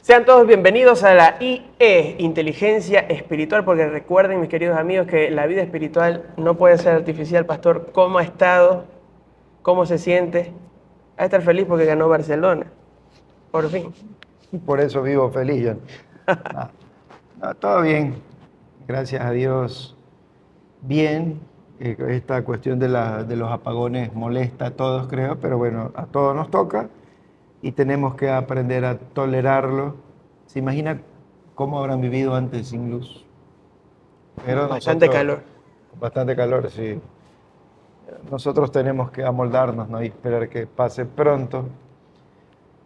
Sean todos bienvenidos a la IE, Inteligencia Espiritual, porque recuerden, mis queridos amigos, que la vida espiritual no puede ser artificial. Pastor, ¿cómo ha estado? ¿Cómo se siente? Va a estar feliz porque ganó Barcelona, por fin. Por eso vivo feliz, John. Todo bien, gracias a Dios, bien. Esta cuestión de los apagones molesta a todos, creo, pero bueno, a todos nos toca y tenemos que aprender a tolerarlo. ¿Se imagina cómo habrán vivido antes sin luz? Pero Bastante calor. Bastante calor, sí. Nosotros tenemos que amoldarnos, ¿no? Y esperar que pase pronto.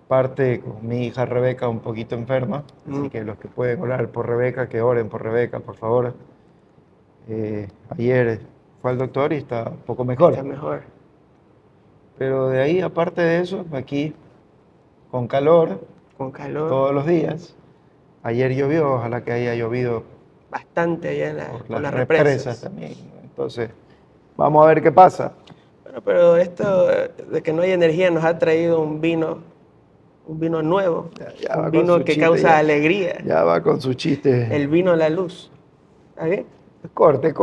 Parte con mi hija Rebeca un poquito enferma, así que los que pueden orar por Rebeca, que oren por Rebeca, por favor. Ayer fue al doctor y está un poco mejor. Está mejor. Pero de ahí, aparte de eso, aquí con calor, Con calor. todos los días. Ayer llovió, ojalá que haya llovido Bastante allá en por las las represas también. Entonces, vamos a ver qué pasa. Bueno, pero esto de que no hay energía nos ha traído un vino nuevo, Ya va un con vino su que chiste, causa ya. alegría. Ya va con su chiste. El vino a la luz. ¿Está bien? Corte.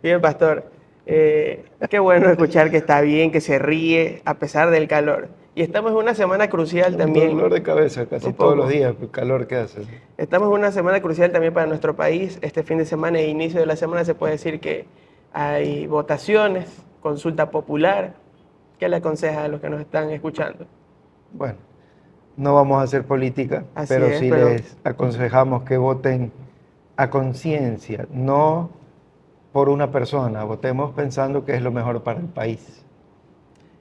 Bien, pastor. Qué bueno escuchar que está bien, que se ríe a pesar del calor. Y estamos en una semana crucial Un también. dolor de cabeza casi Un todos poco. los días, el calor que hace. Estamos en una semana crucial también para nuestro país. Este fin de semana e inicio de la semana se puede decir que hay votaciones, consulta popular. ¿Qué le aconseja a los que nos están escuchando? Bueno, no vamos a hacer política, Así pero es, sí pero- les aconsejamos que voten a conciencia, no por una persona, votemos pensando que es lo mejor para el país.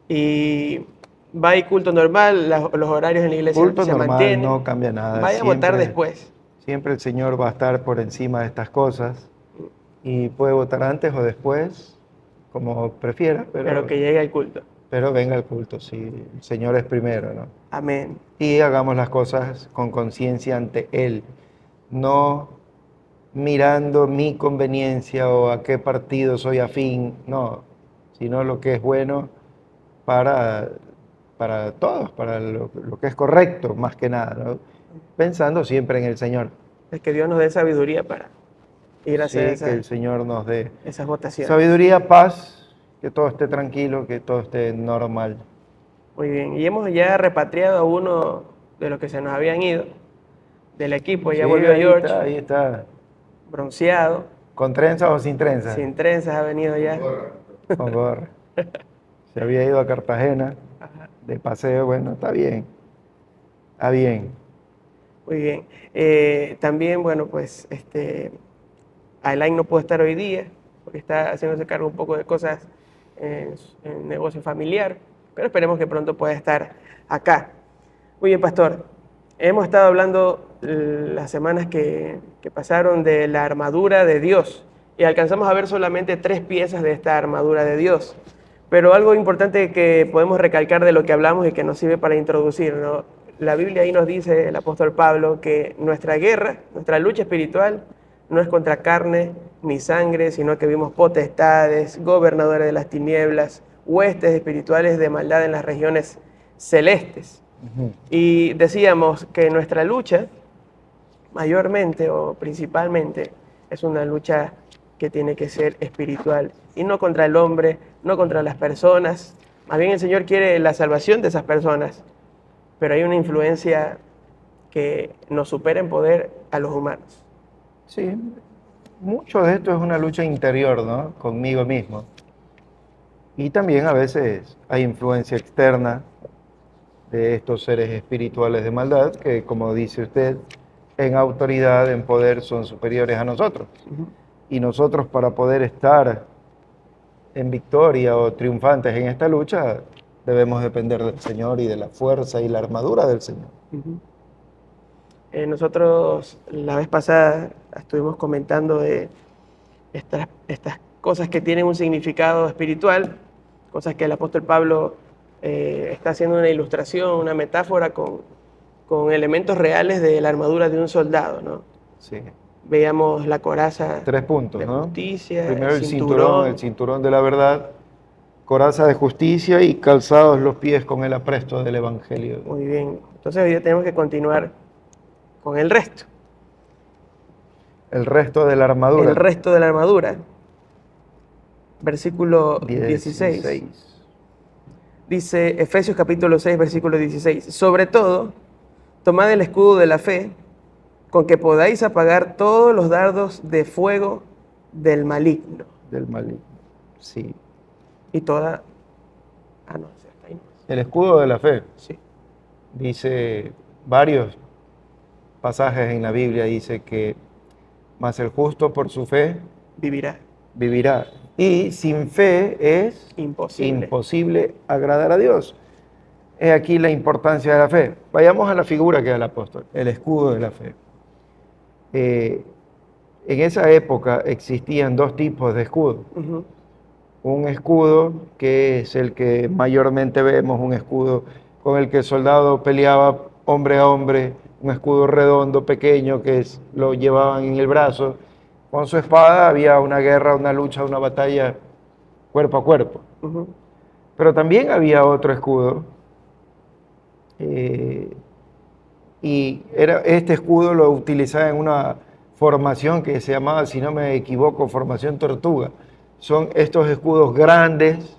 Y va a ir culto normal, los horarios en la iglesia Culto se normal, mantienen. no cambia nada. Vaya a votar después. Siempre el Señor va a estar por encima de estas cosas y puede votar antes o después, como prefiera, Pero que llegue al culto. pero venga el culto, sí, el Señor es primero, ¿no? Amén. Y hagamos las cosas con conciencia ante Él, no mirando mi conveniencia o a qué partido soy afín, no, sino lo que es bueno para, para todos, para lo que es correcto, más que nada, ¿no? Pensando siempre en el Señor. Es que Dios nos dé sabiduría para ir a hacer Sí, que el Señor nos dé esas votaciones. sabiduría, paz, que todo esté tranquilo, que todo esté normal. Muy bien. Y hemos ya repatriado a uno de los que se nos habían ido del equipo. Ya Sí, volvió George, ahí está. bronceado, ¿Con trenzas o sin trenzas? sin trenzas ha venido ya. Con gorra. Se había ido a Cartagena de paseo, bueno, está bien. Está bien. Muy bien. También, bueno, pues Alain no pudo estar hoy día porque está haciéndose cargo un poco de cosas en negocio familiar, pero esperemos que pronto pueda estar acá. Muy bien, pastor. Hemos estado hablando las semanas que pasaron de la armadura de Dios y alcanzamos a ver solamente 3 piezas de esta armadura de Dios. Pero algo importante que podemos recalcar de lo que hablamos y que nos sirve para introducir, ¿no? La Biblia ahí nos dice el apóstol Pablo que nuestra guerra, nuestra lucha espiritual, no es contra carne ni sangre, sino que vimos potestades, gobernadores de las tinieblas, huestes espirituales de maldad en las regiones celestes. Y decíamos que nuestra lucha, mayormente o principalmente, es una lucha que tiene que ser espiritual y no contra el hombre, no contra las personas. Más bien el Señor quiere la salvación de esas personas, pero hay una influencia que nos supera en poder a los humanos. Sí, mucho de esto es una lucha interior, ¿no? Conmigo mismo. Y también a veces hay influencia externa de estos seres espirituales de maldad que, como dice usted, en autoridad, en poder, son superiores a nosotros. Y nosotros, para poder estar en victoria o triunfantes en esta lucha, debemos depender del Señor y de la fuerza y la armadura del Señor. Nosotros la vez pasada estuvimos comentando de estas cosas que tienen un significado espiritual, cosas que el apóstol Pablo está haciendo una ilustración, una metáfora con elementos reales de la armadura de un soldado, ¿no? Sí. Veíamos la coraza 3 puntos, de ¿no? justicia, Primero el cinturón de la verdad coraza de justicia y calzados los pies con el apresto del Evangelio. Muy bien. Entonces hoy día tenemos que continuar con el resto. El resto de la armadura. El resto de la armadura. Versículo 16. 16. Dice Efesios capítulo 6, versículo 16. Sobre todo, tomad el escudo de la fe, con que podáis apagar todos los dardos de fuego del maligno. Del maligno. Sí. Y toda... Ah, no, hasta ahí no. El escudo de la fe. Sí. Dice varios pasajes en la Biblia, dice que mas el justo por su fe Vivirá. vivirá. Y sin fe es Imposible. imposible agradar a Dios. Es aquí la importancia de la fe. Vayamos a la figura que da el apóstol, el escudo de la fe. En esa época existían dos tipos de escudo. Ujú. Un escudo que es el que mayormente vemos, un escudo con el que el soldado peleaba hombre a hombre, un escudo redondo, pequeño, lo llevaban en el brazo. Con su espada había una guerra, una lucha, una batalla cuerpo a cuerpo. Ujú. Pero también había otro escudo, y este escudo lo utilizaba en una formación que se llamaba, si no me equivoco, formación tortuga. Son estos escudos grandes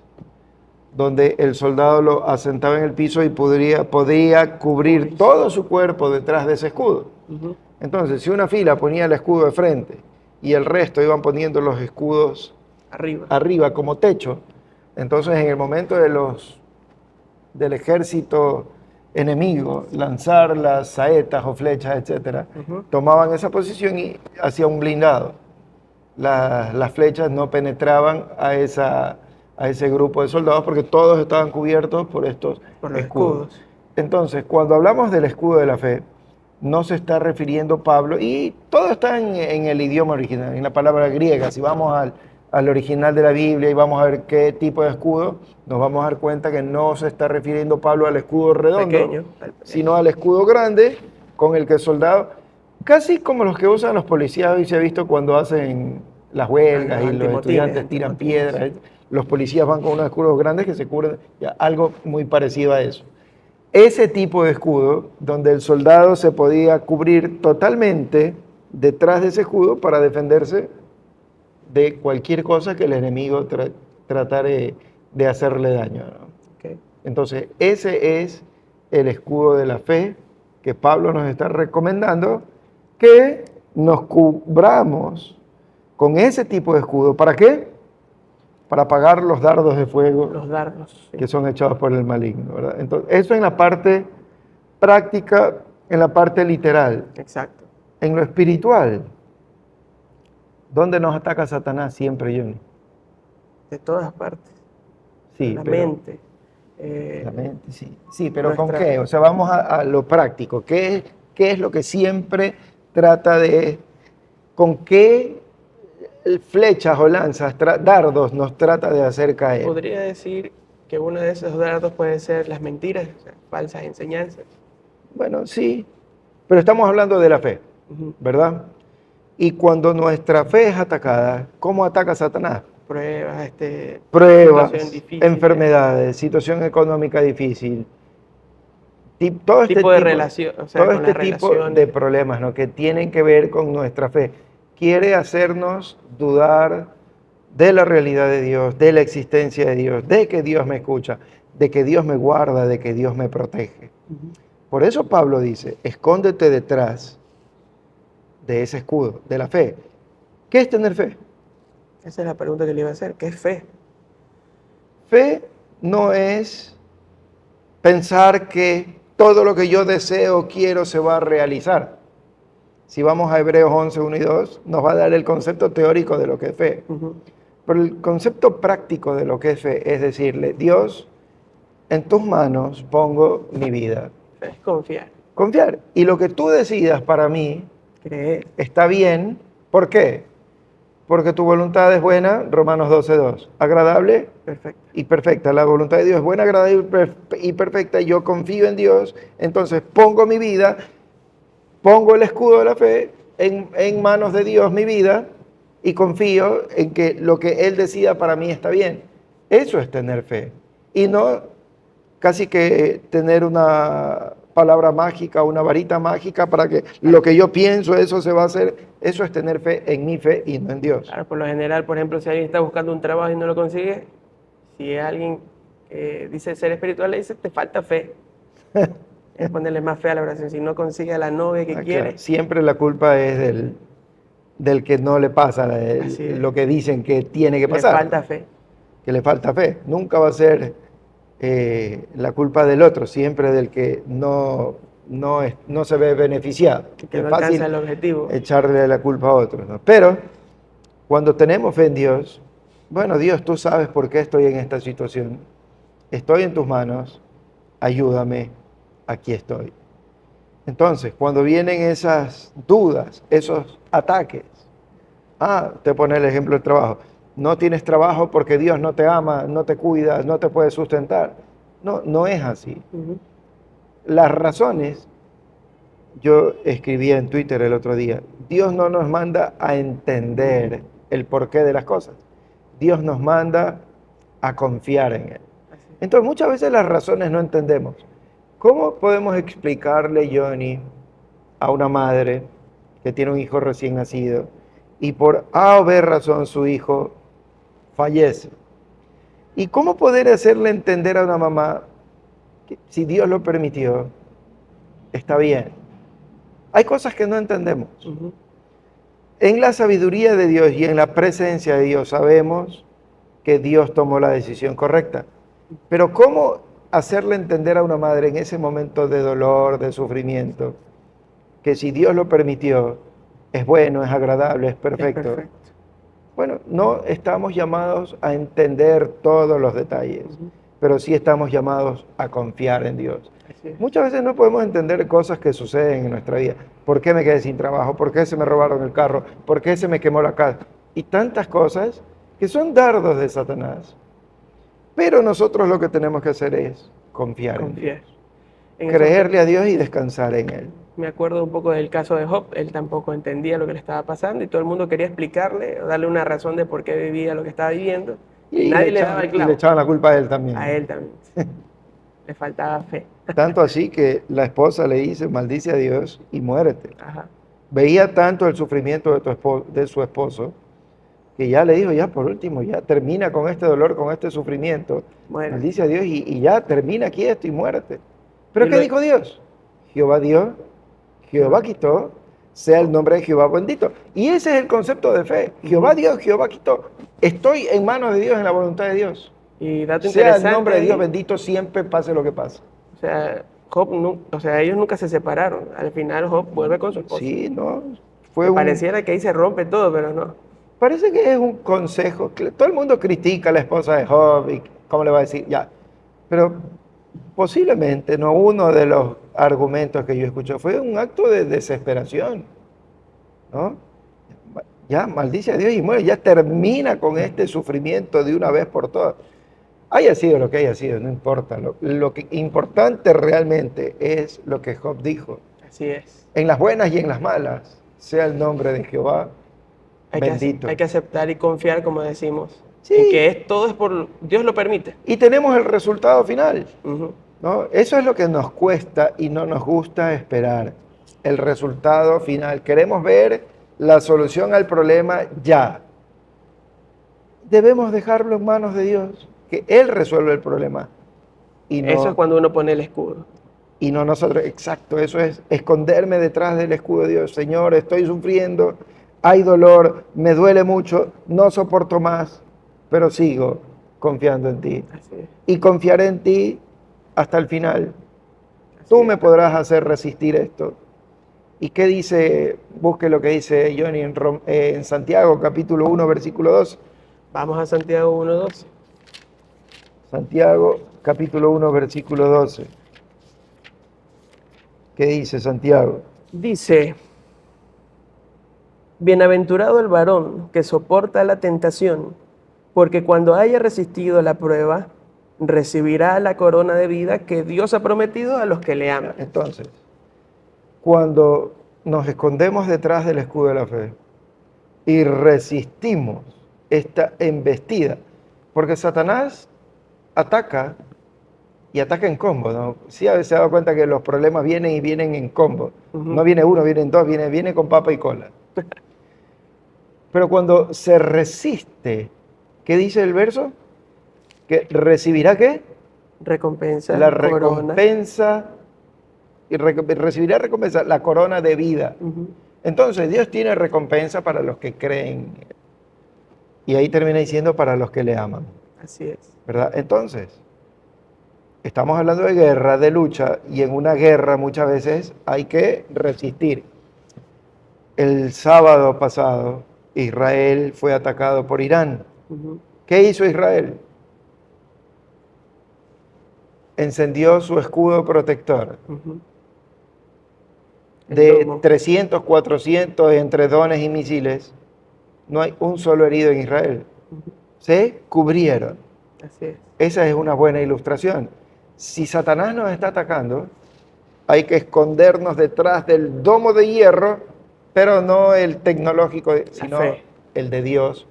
donde el soldado lo asentaba en el piso y podía cubrir todo su cuerpo detrás de ese escudo. Ujú. Entonces, si una fila ponía el escudo de frente y el resto iban poniendo los escudos Arriba. arriba como techo, entonces en el momento del ejército enemigo lanzar las saetas o flechas, etcétera, Ujú. tomaban esa posición y hacía un blindado. Las flechas no penetraban a ese grupo de soldados porque todos estaban cubiertos por estos Por los escudos. escudos. Entonces, cuando hablamos del escudo de la fe, no se está refiriendo Pablo, y todo está en el idioma original, en la palabra griega. Si vamos al original de la Biblia y vamos a ver qué tipo de escudo, nos vamos a dar cuenta que no se está refiriendo Pablo al escudo redondo, Pequeño. sino al escudo grande con el que el soldado, casi como los que usan los policías, hoy se ha visto cuando hacen las huelgas y los Antimotines, estudiantes tiran antimotines. piedras, los policías van con unos escudos grandes que se cubren, ya, algo muy parecido a eso. Ese tipo de escudo, donde el soldado se podía cubrir totalmente detrás de ese escudo para defenderse de cualquier cosa que el enemigo tratare de hacerle daño, ¿no? Ok. Entonces, ese es el escudo de la fe que Pablo nos está recomendando, que nos cubramos con ese tipo de escudo. ¿Para qué? Para apagar los dardos de fuego Los dardos. Sí. que son echados por el maligno, ¿verdad? Entonces, eso en la parte práctica, en la parte literal. Exacto. En lo espiritual, ¿dónde nos ataca Satanás siempre, Johnny? De todas partes. Sí, La pero- mente. La mente, sí. Sí, pero ¿con nuestra- qué? O sea, vamos a lo práctico. ¿Qué es lo que siempre trata de... ¿Con qué flechas o lanzas, dardos nos trata de hacer caer? Podría decir que uno de esos dardos puede ser las mentiras, o sea, falsas enseñanzas. Bueno, sí, pero estamos hablando de la fe, Ujú. ¿verdad? Y cuando nuestra fe es atacada, ¿cómo ataca Satanás? Pruebas, Pruebas, situación difícil, enfermedades, situación económica difícil, todo este tipo de tipo, relación, o sea, todo con este las tipo relaciones. de problemas, ¿no?, que tienen que ver con nuestra fe. Quiere hacernos dudar de la realidad de Dios, de la existencia de Dios, de que Dios me escucha, de que Dios me guarda, de que Dios me protege. Ujú. Por eso Pablo dice, escóndete detrás de ese escudo, de la fe. ¿Qué es tener fe? Esa es la pregunta que le iba a hacer. ¿Qué es fe? Fe no es pensar que todo lo que yo deseo o quiero se va a realizar. Si vamos a Hebreos 11, 1 y 2, nos va a dar el concepto teórico de lo que es fe. Ujú. Pero el concepto práctico de lo que es fe es decirle, Dios, en tus manos pongo mi vida. Fe es confiar, Confiar. Y lo que tú decidas para mí creer. está bien. ¿Por qué? Porque tu voluntad es buena, Romanos 12:2. Agradable Perfecto. y perfecta. La voluntad de Dios es buena, agradable y perfecta. Yo confío en Dios, entonces pongo mi vida, pongo el escudo de la fe en manos de Dios, mi vida, y confío en que lo que Él decida para mí está bien. Eso es tener fe. Y no casi que tener una palabra mágica, una varita mágica para que lo que yo pienso, eso se va a hacer. Eso es tener fe en mi fe y no en Dios. Claro, por lo general, por ejemplo, si alguien está buscando un trabajo y no lo consigue, si es alguien que dice ser espiritual, le dice, te falta fe. Es ponerle más fe a la oración. Si no consigue a la novia que Claro, quiere, siempre la culpa es del que no le pasa Así es. lo que dicen que tiene que le pasar, falta fe. que le falta fe. Nunca va a ser la culpa del otro, siempre del que no se ve beneficiado. Que Es no fácil alcanza el objetivo. echarle la culpa a otros, ¿no? Pero cuando tenemos fe en Dios, bueno, Dios, tú sabes por qué estoy en esta situación. Estoy en tus manos, ayúdame, aquí estoy. Entonces, cuando vienen esas dudas, esos ataques, te pone el ejemplo del trabajo. No tienes trabajo porque Dios no te ama, no te cuida, no te puede sustentar. No, no es así. Ujú. Las razones, yo escribía en Twitter el otro día, Dios no nos manda a entender el porqué de las cosas. Dios nos manda a confiar en Él. Así es. Entonces, muchas veces las razones no entendemos. ¿Cómo podemos explicarle, Johnny, a una madre que tiene un hijo recién nacido y por A o B razón su hijo fallece? ¿Y cómo poder hacerle entender a una mamá que si Dios lo permitió, está bien? Hay cosas que no entendemos. Ujú. En la sabiduría de Dios y en la presencia de Dios sabemos que Dios tomó la decisión correcta. Pero ¿cómo hacerle entender a una madre en ese momento de dolor, de sufrimiento, que si Dios lo permitió, es bueno, es agradable, es Es perfecto? perfecto. Bueno, no estamos llamados a entender todos los detalles, Ujú. pero sí estamos llamados a confiar en Dios. Así es. Muchas veces no podemos entender cosas que suceden en nuestra vida. ¿Por qué me quedé sin trabajo? ¿Por qué se me robaron el carro? ¿Por qué se me quemó la casa? Y tantas cosas que son dardos de Satanás. Pero nosotros lo que tenemos que hacer es confiar en Confiar. Dios, En eso creerle a Dios y descansar en Él. me acuerdo un poco del caso de Job. Él tampoco entendía lo que le estaba pasando y todo el mundo quería explicarle o darle una razón de por qué vivía lo que estaba viviendo. Y nadie le daba el Y le clavo. echaban la culpa a él también. A él también. Le faltaba fe. Tanto así que la esposa le dice, maldice a Dios y muérete. Ajá. Veía tanto el sufrimiento de su esposo, que ya le dijo, ya por último, ya termina con este dolor, con este sufrimiento. Muere. Maldice a Dios y ya termina aquí esto y muérete. ¿Pero Y qué lo- dijo Dios? Jehová dio, Jehová quitó, sea el nombre de Jehová bendito. Y ese es el concepto de fe. Jehová dio, Jehová quitó. Estoy en manos de Dios, en la voluntad de Dios. Y dato Sea el interesante nombre de Dios ahí, bendito siempre, pase lo que pase. o sea, ellos nunca se separaron. Al final Job vuelve con su esposa. Sí, no, Que pareciera que ahí se rompe todo, pero no. parece que es un consejo. Todo el mundo critica a la esposa de Job y cómo le va a decir, ya. Pero posiblemente no uno de los argumentos que yo escuché fue un acto de desesperación, ¿no? Ya maldice a Dios y muere, ya termina con este sufrimiento de una vez por todas. Haya sido lo que haya sido, no importa. Lo que importante realmente es lo que Job dijo. Así es. En las buenas y en las malas, sea el nombre de Jehová bendito. Hay que aceptar y confiar, como decimos. Sí. En que todo es por Dios lo permite. Y tenemos el resultado final, Ujú. ¿no? Eso es lo que nos cuesta y no nos gusta esperar. El resultado final. Queremos ver la solución al problema ya. Debemos dejarlo en manos de Dios, que Él resuelve el problema. Y Eso es no, cuando uno pone el escudo. y no nosotros. Exacto, eso es esconderme detrás del escudo de Dios. Señor, estoy sufriendo, hay dolor, me duele mucho, no soporto más, pero sigo confiando en ti. Así es. Y confiaré en ti hasta el final. Así Tú es. me podrás hacer resistir esto. ¿Y qué dice? Busque lo que dice Johnny en Santiago, capítulo 1, versículo 2. Vamos a Santiago 1:12. Santiago, capítulo 1, versículo 12. ¿Qué dice Santiago? Dice, bienaventurado el varón que soporta la tentación, porque cuando haya resistido la prueba, recibirá la corona de vida que Dios ha prometido a los que le aman. Entonces, cuando nos escondemos detrás del escudo de la fe y resistimos esta embestida, Porque Satanás ataca y ataca en combo, ¿no? Sí, a veces se ha dado cuenta que los problemas vienen y vienen en combo. No viene uno, vienen dos, viene con papa y cola. Pero cuando se resiste, ¿qué dice el verso? Que recibirá ¿qué? Recompensa, La corona. recompensa, y recibirá recompensa, la corona de vida. Entonces Dios tiene recompensa para los que creen. Y ahí termina diciendo para los que le aman. Así es. ¿Verdad? Entonces, estamos hablando de guerra, de lucha, y en una guerra muchas veces hay que resistir. El sábado pasado, Israel fue atacado por Irán. ¿Qué hizo Israel? Encendió su escudo protector. De 300, 400 entre drones y misiles, no hay un solo herido en Israel. Se cubrieron. Así es. Esa es una buena ilustración. Si Satanás nos está atacando, hay que escondernos detrás del domo de hierro, pero no el tecnológico, sino el de Dios,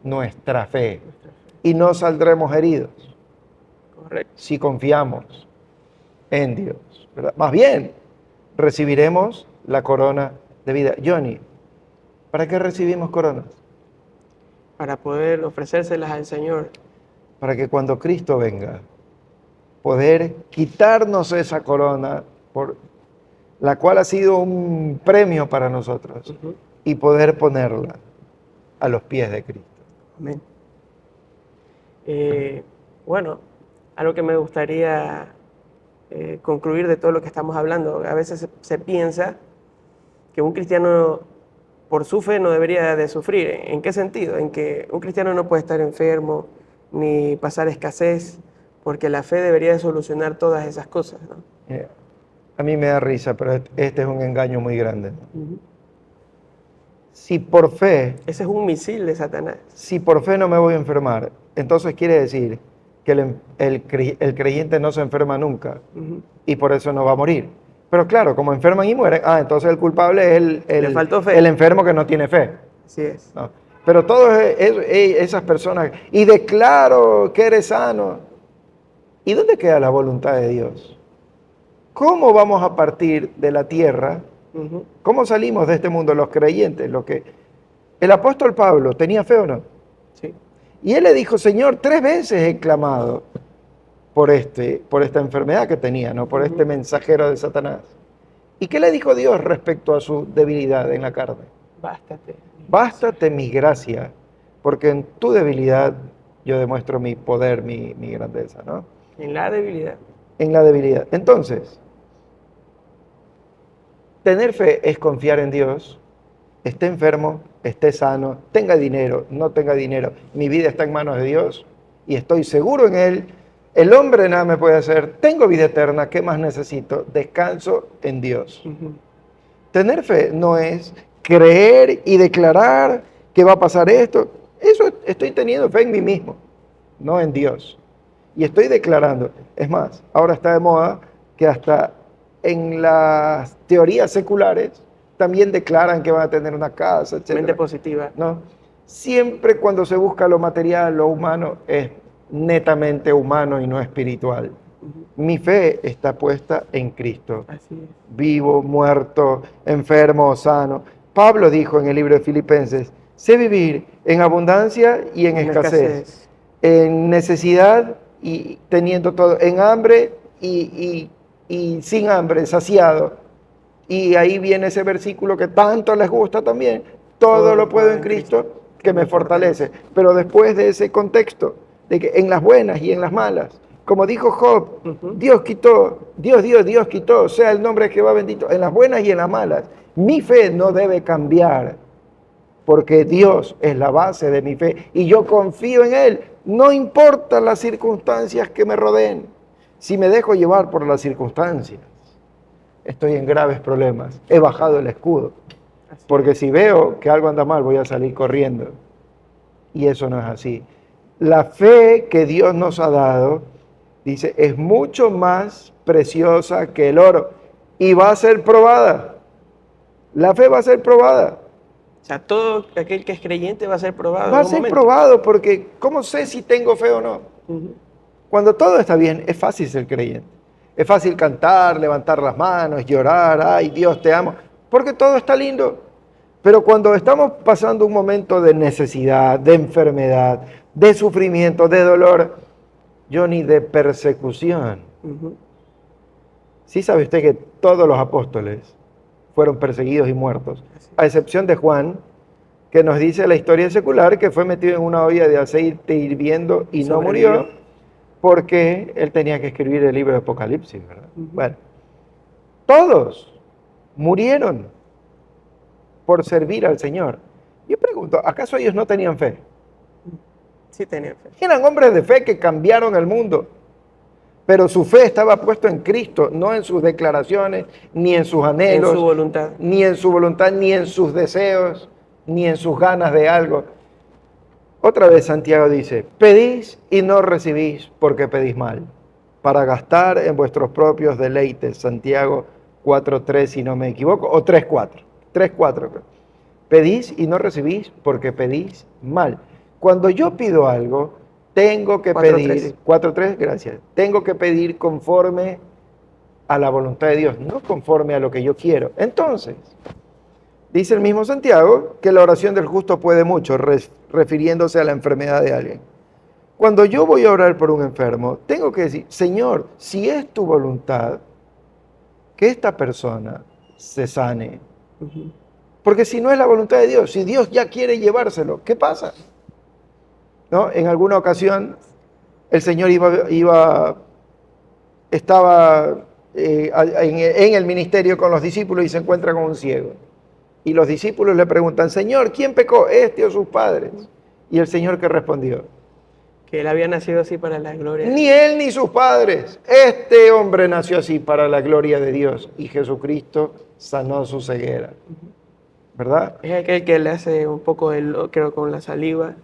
nuestra fe. Y no saldremos heridos. Correcto. Si confiamos en Dios, ¿verdad? Más bien, recibiremos la corona de vida. Johnny, ¿para qué recibimos coronas? Para poder ofrecérselas al Señor. Para que cuando Cristo venga, poder quitarnos esa corona, por la cual ha sido un premio para nosotros, y poder ponerla a los pies de Cristo. Amén. Bueno, algo que me gustaría concluir de todo lo que estamos hablando. A veces se piensa que un cristiano por su fe no debería de sufrir. ¿En qué sentido? En que un cristiano no puede estar enfermo ni pasar escasez, porque la fe debería de solucionar todas esas cosas, ¿no? A mí me da risa, pero este es un engaño muy grande. Si por fe... Ese es un misil de Satanás. Si por fe no me voy a enfermar, entonces quiere decir que el creyente no se enferma nunca y por eso no va a morir. Pero claro, como enferman y mueren, entonces el culpable es el enfermo que no tiene fe. Así es. No. Pero todas esas personas, y declaro que eres sano. ¿Y dónde queda la voluntad de Dios? ¿Cómo vamos a partir de la tierra? ¿Cómo salimos de este mundo los creyentes? ¿El apóstol Pablo tenía fe o no? Sí. Y él le dijo, Señor, 3 veces he clamado por esta enfermedad que tenía, ¿no? Por este mensajero de Satanás. ¿Y qué le dijo Dios respecto a su debilidad en la carne? Bástate. Bástate mi gracia, porque en tu debilidad yo demuestro mi poder, mi grandeza, ¿no? En la debilidad. En la debilidad. Entonces, tener fe es confiar en Dios, esté enfermo, esté sano, tenga dinero, no tenga dinero. Mi vida está en manos de Dios y estoy seguro en Él. El hombre nada me puede hacer. Tengo vida eterna. ¿Qué más necesito? Descanso en Dios. Tener fe no es creer y declarar que va a pasar esto. Eso estoy teniendo fe en mí mismo, no en Dios. Y estoy declarando. Es más, ahora está de moda que hasta en las teorías seculares también declaran que van a tener una casa, etc. Mente positiva. ¿No? Siempre cuando se busca lo material, lo humano, es netamente humano y no espiritual. Mi fe está puesta en Cristo. Así es. Vivo, muerto, enfermo, sano. Pablo dijo en el libro de Filipenses, sé vivir en abundancia y en escasez, en necesidad y teniendo todo, en hambre y sin hambre, saciado. Y ahí viene ese versículo que tanto les gusta también, todo lo puedo en Cristo que me fortalece. Pero después de ese contexto, de que en las buenas y en las malas, como dijo Job, Dios quitó, Dios quitó, sea el nombre de Jehová bendito, en las buenas y en las malas. Mi fe no debe cambiar, porque Dios es la base de mi fe y yo confío en Él, no importa las circunstancias que me rodeen. Si me dejo llevar por las circunstancias, estoy en graves problemas. He bajado el escudo, porque si veo que algo anda mal, voy a salir corriendo. Y eso no es así. La fe que Dios nos ha dado, dice, es mucho más preciosa que el oro y va a ser probada. La fe va a ser probada. O sea, todo aquel que es creyente va a ser probado Va en a un ser momento. probado porque ¿cómo sé si tengo fe o no? Ujú. Cuando todo está bien, es fácil ser creyente. Es fácil cantar, levantar las manos, llorar, ay Dios te amo, porque todo está lindo. Pero cuando estamos pasando un momento de necesidad, de enfermedad, de sufrimiento, de dolor, Johnny, de persecución. Ujú. Sí sabe usted que todos los apóstoles fueron perseguidos y muertos, Así. a excepción de Juan, que nos dice la historia secular que fue metido en una olla de aceite hirviendo y no Sobrevivió. murió porque él tenía que escribir el libro de Apocalipsis, ¿verdad? Ujú. Bueno, todos murieron por servir al Señor. Yo pregunto, ¿acaso ellos no tenían fe? Sí tenía fe. Eran hombres de fe que cambiaron el mundo, pero su fe estaba puesta en Cristo, no en sus declaraciones, ni en sus En anhelos, su voluntad. ni en su voluntad, ni en sus deseos, ni en sus ganas de algo. Otra vez Santiago dice, pedís y no recibís porque pedís mal, para gastar en vuestros propios deleites. Santiago 4:3, si no me equivoco, o 3:4. 3:4. Pedís y no recibís porque pedís mal. Cuando yo pido algo, tengo que 4:3. pedir, 4:3, gracias, tengo que pedir conforme a la voluntad de Dios, no conforme a lo que yo quiero. Entonces, dice el mismo Santiago que la oración del justo puede mucho, refiriéndose a la enfermedad de alguien. Cuando yo voy a orar por un enfermo, tengo que decir, Señor, si es tu voluntad, que esta persona se sane. Ujú. Porque si no es la voluntad de Dios, si Dios ya quiere llevárselo, ¿qué pasa? ¿No? En alguna ocasión, el Señor estaba en el ministerio con los discípulos y se encuentra con un ciego. Y los discípulos le preguntan, Señor, ¿quién pecó, este o sus padres? Y el Señor que respondió, Que él había nacido así para la gloria de ni Dios. él ni sus padres. Este hombre nació así para la gloria de Dios. Y Jesucristo sanó su ceguera. ¿Verdad? Es aquel que le hace un poco creo, con la saliva.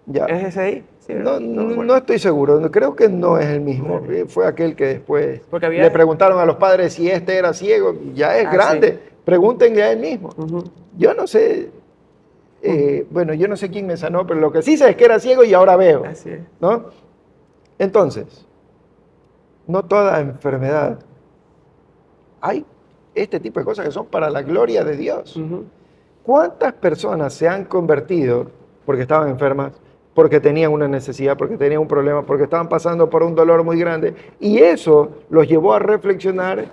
Ya. ¿Es ese ahí? Sí, No, ¿verdad? No me acuerdo. no estoy seguro, creo que no es el mismo. No. Fue aquel que después Porque había- le preguntaron a los padres si este era ciego. Ya es Ah, grande, sí. pregúntenle a él mismo. Ujú. Yo no sé, bueno, yo no sé quién me sanó, pero lo que sí sé es que era ciego y ahora veo. Así es. ¿No? Entonces, no toda enfermedad. Hay este tipo de cosas que son para la gloria de Dios. Ujú. ¿Cuántas personas se han convertido porque estaban enfermas, porque tenían una necesidad, porque tenían un problema, porque estaban pasando por un dolor muy grande? Y eso los llevó a reflexionar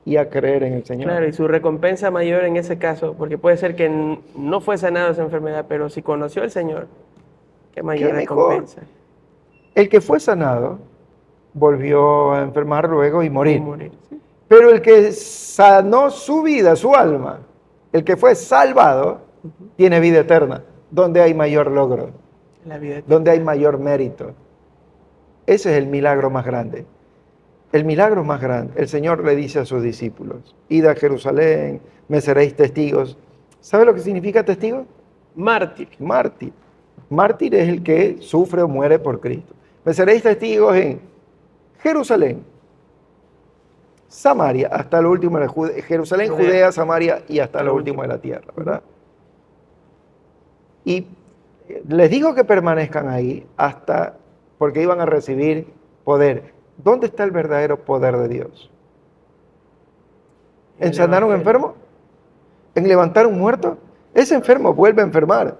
y a creer en el Señor. Claro, y su recompensa mayor en ese caso, porque puede ser que no fue sanado esa enfermedad, pero si conoció al Señor, qué mayor ¿Qué mejor? recompensa. El que fue sanado volvió a enfermar luego y morir. Morir. Sí. Pero el que sanó su vida, su alma, el que fue salvado, tiene vida eterna, donde hay mayor logro, La vida eterna. donde hay mayor mérito. Ese es el milagro más grande. El milagro más grande, el Señor le dice a sus discípulos, id a Jerusalén, me seréis testigos. ¿Sabe lo que significa testigo? Mártir. Mártir. Mártir es el que sufre o muere por Cristo. Me seréis testigos en Jerusalén, Samaria, hasta lo último de Jerusalén, Judea, Samaria y hasta lo último de la tierra, ¿verdad? Y les dijo que permanezcan ahí hasta, porque iban a recibir poder. ¿Dónde está el verdadero poder de Dios? ¿En sanar a un enfermo? ¿En levantar a un muerto? Ese enfermo vuelve a enfermar.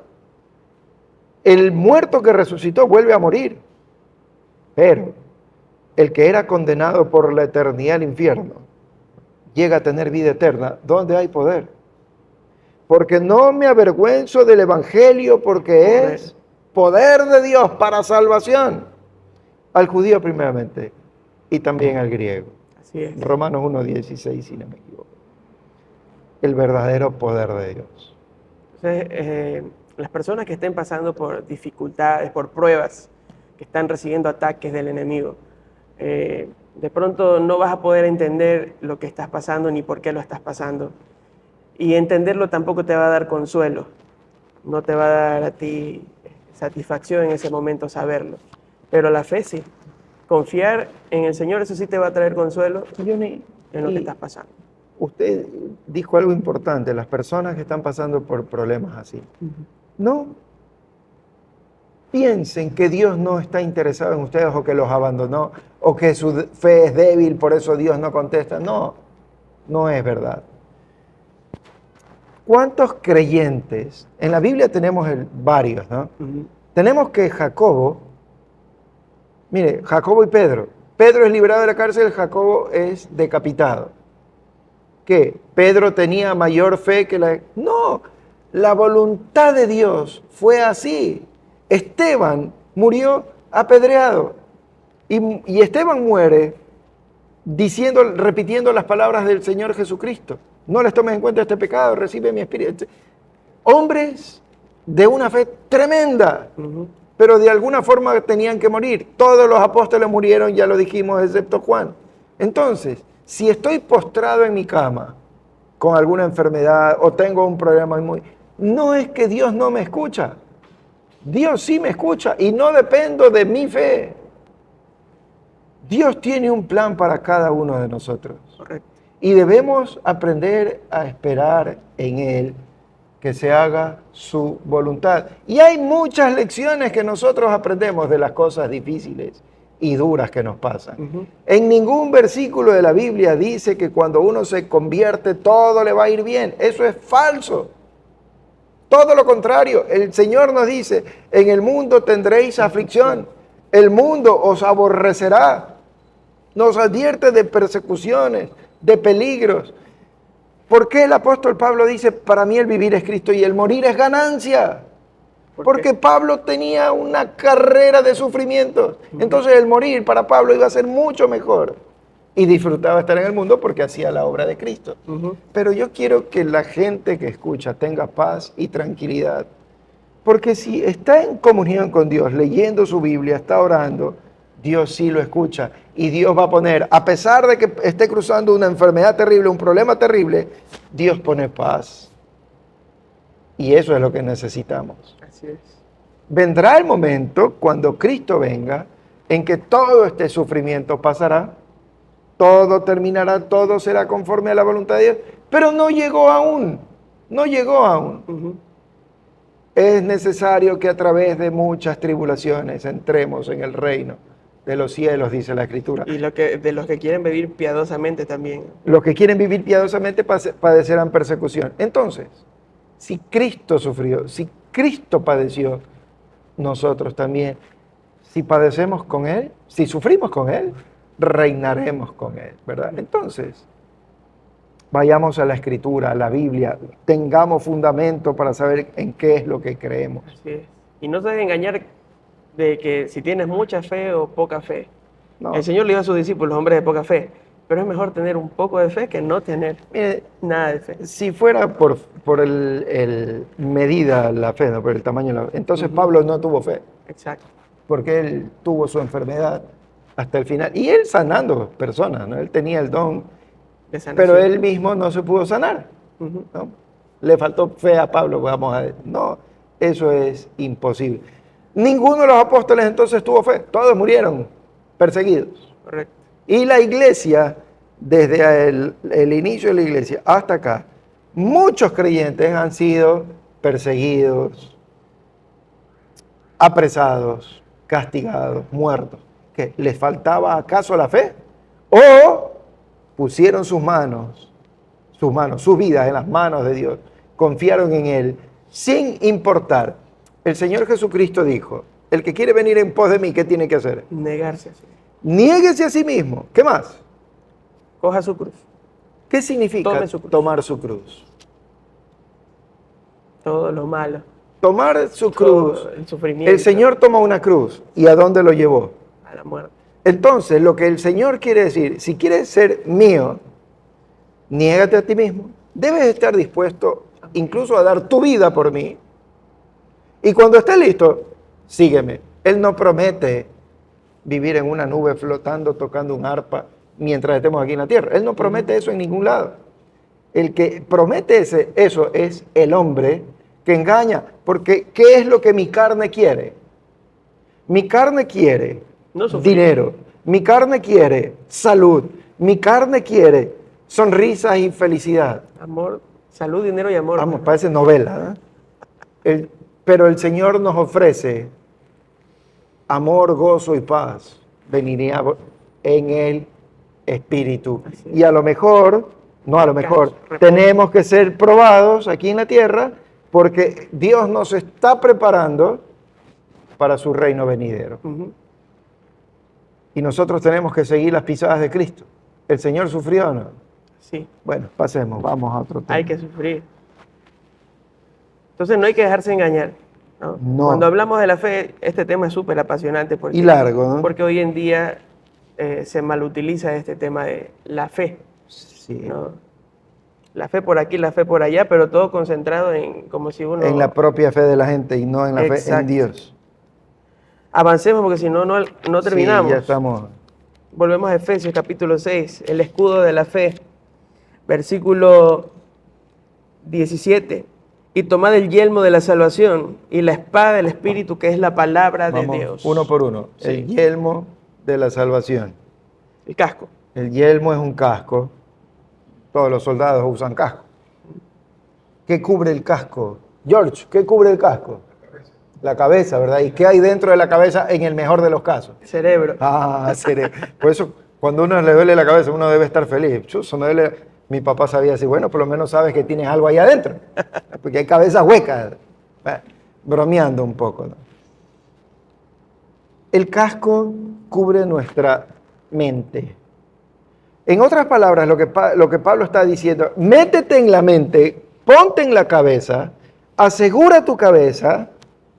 El muerto que resucitó vuelve a morir. Pero el que era condenado por la eternidad al infierno llega a tener vida eterna. ¿Dónde hay poder? Porque no me avergüenzo del evangelio, porque es poder de Dios para salvación al judío primeramente y también al griego. Así es. Romanos 1:16, si no me equivoco. El verdadero poder de Dios. Entonces, las personas que estén pasando por dificultades, por pruebas, que están recibiendo ataques del enemigo, de pronto no vas a poder entender lo que estás pasando ni por qué lo estás pasando. Y entenderlo tampoco te va a dar consuelo, no te va a dar a ti satisfacción en ese momento saberlo. Pero la fe sí, confiar en el Señor, eso sí te va a traer consuelo en lo que estás pasando. usted dijo algo importante, las personas que están pasando por problemas así. No piensen que Dios no está interesado en ustedes o que los abandonó o que su fe es débil, por eso Dios no contesta. No, no es verdad. ¿Cuántos creyentes? En la Biblia tenemos varios, ¿no? Tenemos que Jacobo, mire, Jacobo y Pedro. Pedro es liberado de la cárcel, Jacobo es decapitado. ¿Qué? ¿Pedro tenía mayor fe que la...? No, la voluntad de Dios fue así. Esteban murió apedreado y Esteban muere repitiendo las palabras del Señor Jesucristo. No les tomes en cuenta este pecado, recibe mi espíritu. Hombres de una fe tremenda, pero de alguna forma tenían que morir. Todos los apóstoles murieron, ya lo dijimos, excepto Juan. Entonces, si estoy postrado en mi cama con alguna enfermedad o tengo un problema no es que Dios no me escucha. Dios sí me escucha y no dependo de mi fe. Dios tiene un plan para cada uno de nosotros. Correcto. Y debemos aprender a esperar en Él que se haga su voluntad. Y hay muchas lecciones que nosotros aprendemos de las cosas difíciles y duras que nos pasan. En ningún versículo de la Biblia dice que cuando uno se convierte todo le va a ir bien. Eso es falso. Todo lo contrario, el Señor nos dice, en el mundo tendréis aflicción, el mundo os aborrecerá, nos advierte de persecuciones, de peligros. ¿Por qué el apóstol Pablo dice, para mí el vivir es Cristo y el morir es ganancia? Porque Pablo tenía una carrera de sufrimientos, entonces el morir para Pablo iba a ser mucho mejor. Y disfrutaba estar en el mundo porque hacía la obra de Cristo. Pero yo quiero que la gente que escucha tenga paz y tranquilidad. Porque si está en comunión con Dios, leyendo su Biblia, está orando, Dios sí lo escucha. Y Dios va a poner, a pesar de que esté cruzando una enfermedad terrible, un problema terrible, Dios pone paz. Y eso es lo que necesitamos. Así es. Vendrá el momento, cuando Cristo venga, en que todo este sufrimiento pasará. Todo terminará, todo será conforme a la voluntad de Dios, pero no llegó aún, no llegó aún. Es necesario que a través de muchas tribulaciones entremos en el reino de los cielos, dice la Escritura. Y de los que quieren vivir piadosamente también. Los que quieren vivir piadosamente padecerán persecución. Entonces, si Cristo sufrió, si Cristo padeció, nosotros también, si padecemos con Él, si sufrimos con Él, reinaremos con Él, ¿verdad? Entonces, vayamos a la Escritura, a la Biblia, tengamos fundamento para saber en qué es lo que creemos. Así es. Y no se dejen engañar de que si tienes mucha fe o poca fe. No. El Señor le dijo a sus discípulos, hombres de poca fe, pero es mejor tener un poco de fe que no tener nada de fe. Si fuera por el medida la fe, ¿no? Por el tamaño de la fe, entonces Pablo no tuvo fe. Exacto. Porque él tuvo su enfermedad hasta el final. Y él sanando personas, ¿no? Él tenía el don, De sanación. pero él mismo no se pudo sanar, ¿no? Le faltó fe a Pablo, vamos a ver. No, eso es imposible. Ninguno de los apóstoles entonces tuvo fe. Todos murieron perseguidos. Correcto. Y la iglesia, desde el inicio de la iglesia hasta acá, muchos creyentes han sido perseguidos, apresados, castigados, muertos. ¿Qué? ¿Les faltaba acaso la fe? ¿O pusieron sus vidas en las manos de Dios, confiaron en Él, sin importar? El Señor Jesucristo dijo, el que quiere venir en pos de mí, ¿qué tiene que hacer? Negarse así. Niéguese a sí mismo. ¿Qué más? Coja su cruz. ¿Qué significa Tome su cruz. tomar su cruz? Todo lo malo. Tomar su cruz. Todo el sufrimiento. El Señor tomó una cruz. ¿Y a dónde lo llevó? A la muerte. Entonces, lo que el Señor quiere decir, si quieres ser mío, niégate a ti mismo. Debes estar dispuesto incluso a dar tu vida por mí. Y cuando estés listo, sígueme. Él no promete vivir en una nube flotando, tocando un arpa, mientras estemos aquí en la tierra. Él no promete eso en ningún lado. El que promete eso es el hombre que engaña. Porque, ¿qué es lo que mi carne quiere? Mi carne quiere No sufrir. dinero. Mi carne quiere salud. Mi carne quiere sonrisas y felicidad. Amor, salud, dinero y amor. Vamos, parece novela, ¿eh? Pero el Señor nos ofrece amor, gozo y paz. Veniría en el Espíritu. Así es. Y a lo mejor, no a lo mejor, Reposo. tenemos que ser probados aquí en la tierra porque Dios nos está preparando para su reino venidero. Ujú. Y nosotros tenemos que seguir las pisadas de Cristo. ¿El Señor sufrió o no? Sí, Bueno, pasemos, vamos a otro tema. hay que sufrir. Entonces no hay que dejarse engañar, ¿no? No. Cuando hablamos de la fe, este tema es súper apasionante porque, Y largo, ¿no? porque hoy en día se malutiliza este tema de la fe, Sí. ¿no? La fe por aquí, la fe por allá, pero todo concentrado en como si uno... En la propia fe de la gente y no en la fe en Exacto. Dios. Avancemos porque si no, no terminamos. Sí, ya estamos. Volvemos a Efesios capítulo 6, el escudo de la fe, versículo 17. Y tomad el yelmo de la salvación y la espada del Espíritu, que es la palabra de Vamos Dios. uno por uno. Sí. El yelmo de la salvación. El casco. El yelmo es un casco. Todos los soldados usan casco. ¿Qué cubre el casco? George, ¿qué cubre el casco? La cabeza, ¿verdad? ¿Y qué hay dentro de la cabeza en el mejor de los casos? Cerebro. Ah, cerebro. Por eso, cuando a uno le duele la cabeza, uno debe estar feliz. Chuzo, me duele. Mi papá sabía así, bueno, por lo menos sabes que tienes algo ahí adentro. Porque hay cabezas huecas. Bromeando un poco, ¿no? El casco cubre nuestra mente. En otras palabras, lo que Pablo está diciendo, métete en la mente, ponte en la cabeza, asegura tu cabeza,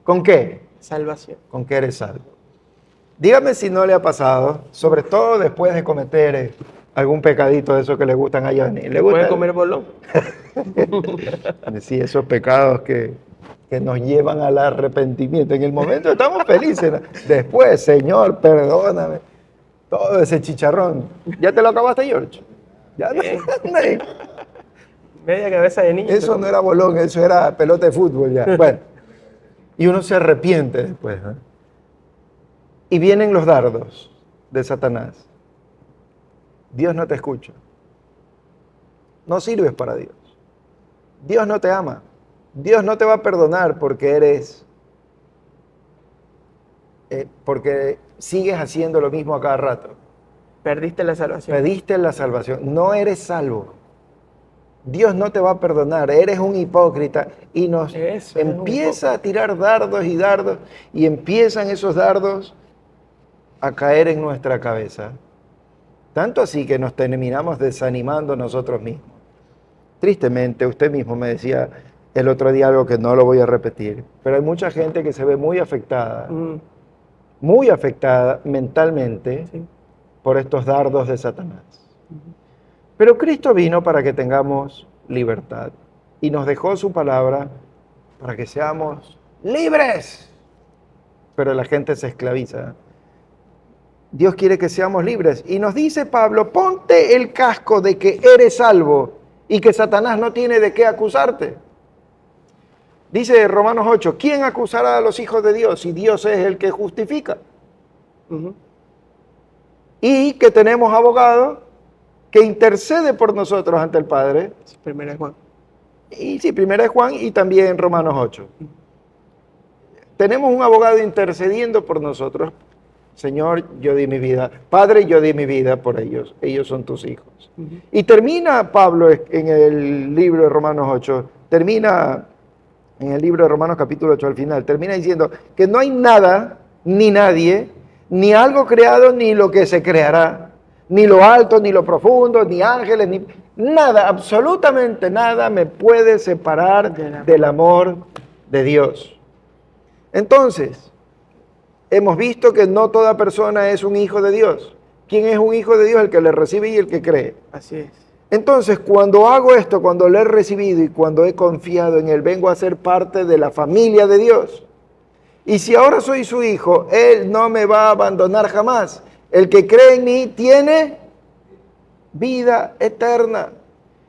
¿con qué? Salvación. Con que eres salvo. Dígame si no le ha pasado, sobre todo después de cometer algún pecadito de esos que le gustan a Johnny. ¿Le gusta? ¿Puede comer bolón? Sí, esos pecados que nos llevan al arrepentimiento. En el momento estamos felices, ¿no? Después, Señor, perdóname. Todo ese chicharrón. ¿Ya te lo acabaste, George? ¿Ya? Bien. Media cabeza de niño. Eso no era bolón, eso era pelota de fútbol ya. Bueno, y uno se arrepiente después, ¿no? Y vienen los dardos de Satanás. Dios no te escucha. No sirves para Dios. Dios no te ama. Dios no te va a perdonar porque sigues haciendo lo mismo a cada rato. Perdiste la salvación. Pediste la salvación. No eres salvo. Dios no te va a perdonar. Eres un hipócrita. Y nos Eso, eres un empieza a tirar dardos y dardos. Y empiezan esos dardos a caer en nuestra cabeza. Tanto así que nos terminamos desanimando nosotros mismos. Tristemente, usted mismo me decía el otro día algo que no lo voy a repetir, pero hay mucha gente que se ve muy afectada mentalmente Sí. por estos dardos de Satanás. Pero Cristo vino para que tengamos libertad y nos dejó su palabra para que seamos libres. Pero la gente se esclaviza. Dios quiere que seamos libres. Y nos dice Pablo, ponte el casco de que eres salvo y que Satanás no tiene de qué acusarte. Dice Romanos 8, ¿quién acusará a los hijos de Dios si Dios es el que justifica? Ujú. Y que tenemos abogado que intercede por nosotros ante el Padre. Sí, primera de Juan. Y sí, primera es Juan y también Romanos 8. Tenemos un abogado intercediendo por nosotros. Señor, yo di mi vida. Padre, yo di mi vida por ellos. Ellos son tus hijos. Ujú. Y termina Pablo en el libro de Romanos 8, termina en el libro de Romanos capítulo 8 al final, termina diciendo que no hay nada, ni nadie, ni algo creado, ni lo que se creará, ni lo alto, ni lo profundo, ni ángeles, ni nada, absolutamente nada me puede separar del amor de Dios. Entonces, hemos visto que no toda persona es un hijo de Dios. ¿Quién es un hijo de Dios? El que le recibe y el que cree. Así es. Entonces, cuando hago esto, cuando lo he recibido y cuando he confiado en Él, vengo a ser parte de la familia de Dios. Y si ahora soy su hijo, Él no me va a abandonar jamás. El que cree en mí tiene vida eterna.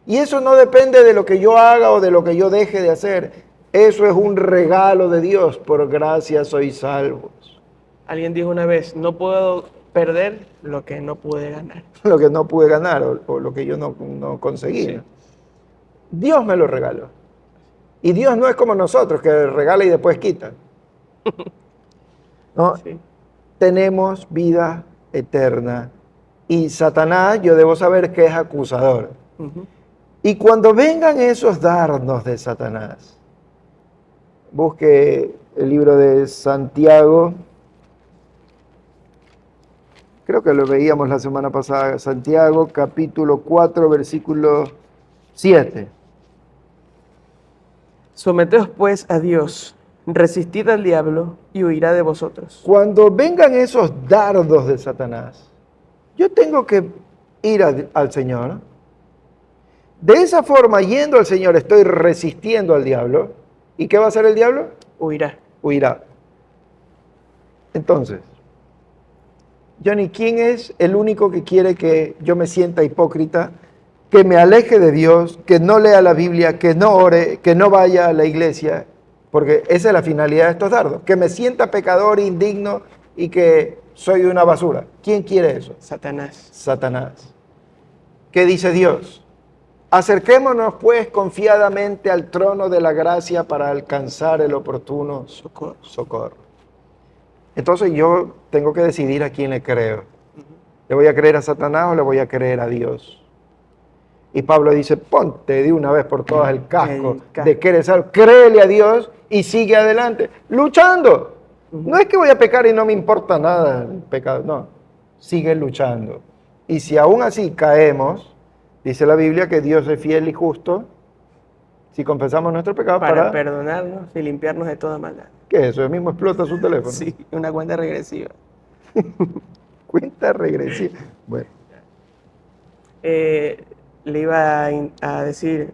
Y eso no depende de lo que yo haga o de lo que yo deje de hacer. Eso es un regalo de Dios. Por gracia sois salvos. Alguien dijo una vez, no puedo perder lo que no pude ganar. lo que no pude ganar o lo que yo no conseguí. Sí. Dios me lo regaló. Y Dios no es como nosotros, que regala y después quita. No, Sí. tenemos vida eterna. Y Satanás, yo debo saber que es acusador. Ujú. Y cuando vengan esos dardos de Satanás, busque el libro de Santiago. Creo que lo veíamos la semana pasada. Santiago, capítulo 4, versículo 7. Someteos pues a Dios, resistid al diablo y huirá de vosotros. Cuando vengan esos dardos de Satanás, yo tengo que ir al Señor. De esa forma, yendo al Señor, estoy resistiendo al diablo. ¿Y qué va a hacer el diablo? Huirá. Huirá. Entonces, Johnny, ¿quién es el único que quiere que yo me sienta hipócrita, que me aleje de Dios, que no lea la Biblia, que no ore, que no vaya a la iglesia? Porque esa es la finalidad de estos dardos, que me sienta pecador, indigno y que soy una basura. ¿Quién quiere eso? Satanás. Satanás. ¿Qué dice Dios? Acerquémonos pues confiadamente al trono de la gracia para alcanzar el oportuno socorro. Entonces yo tengo que decidir a quién le creo. ¿Le voy a creer a Satanás o le voy a creer a Dios? Y Pablo dice, ponte de una vez por todas el casco de que eres salvo. Créele a Dios y sigue adelante, luchando. No es que voy a pecar y no me importa nada el pecado, no. Sigue luchando. Y si aún así caemos, dice la Biblia que Dios es fiel y justo si confesamos nuestro pecado Para perdonarnos y limpiarnos de toda maldad. ¿Qué es eso? ¿El mismo explota su teléfono? Sí, una cuenta regresiva. Cuenta regresiva. Bueno. Le iba a decir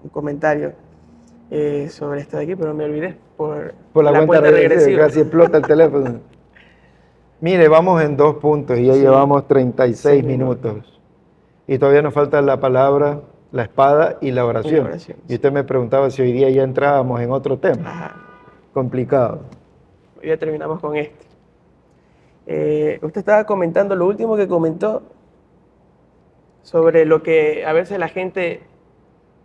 un comentario sobre esto de aquí, pero me olvidé por la cuenta regresiva. Casi explota el teléfono. Mire, vamos en 2 puntos y ya llevamos 36 minutos. Y todavía nos falta la palabra, la espada y la oración. Y usted me preguntaba si hoy día ya entrábamos en otro tema. Ajá. Complicado. Hoy ya terminamos con este. Usted estaba comentando, lo último que comentó, sobre lo que a veces la gente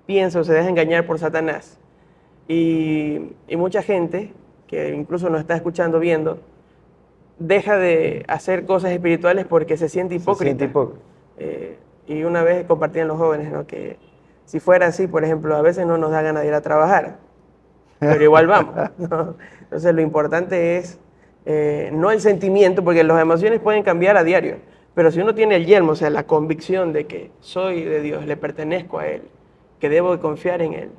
piensa o se deja engañar por Satanás. Y mucha gente, que incluso nos está escuchando, viendo, deja de hacer cosas espirituales porque se siente hipócrita. Y una vez compartían los jóvenes, ¿no?, que si fuera así, por ejemplo, a veces no nos da ganas de ir a trabajar, pero igual vamos, ¿no? Entonces lo importante es no el sentimiento, porque las emociones pueden cambiar a diario, pero si uno tiene el yelmo, o sea, la convicción de que soy de Dios, le pertenezco a Él, que debo de confiar en Él.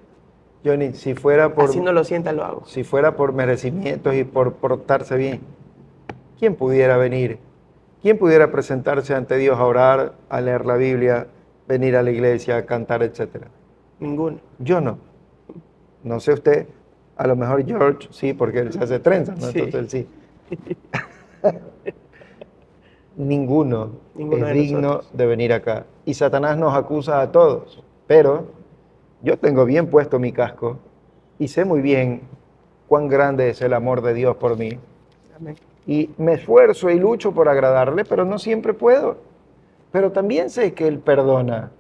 Johnny, si fuera por... Así no lo sienta, lo hago. Si fuera por merecimientos y por portarse bien, ¿quién pudiera venir? ¿Quién pudiera presentarse ante Dios a orar, a leer la Biblia, venir a la iglesia, a cantar, etcétera? Ninguno. Yo no. No sé usted, a lo mejor George sí, porque él se hace trenza, ¿no? Sí. Entonces él sí. Ninguno es digno de venir acá. Y Satanás nos acusa a todos, pero yo tengo bien puesto mi casco y sé muy bien cuán grande es el amor de Dios por mí. Amén. Y me esfuerzo y lucho por agradarle, pero no siempre puedo. Pero también sé que Él perdona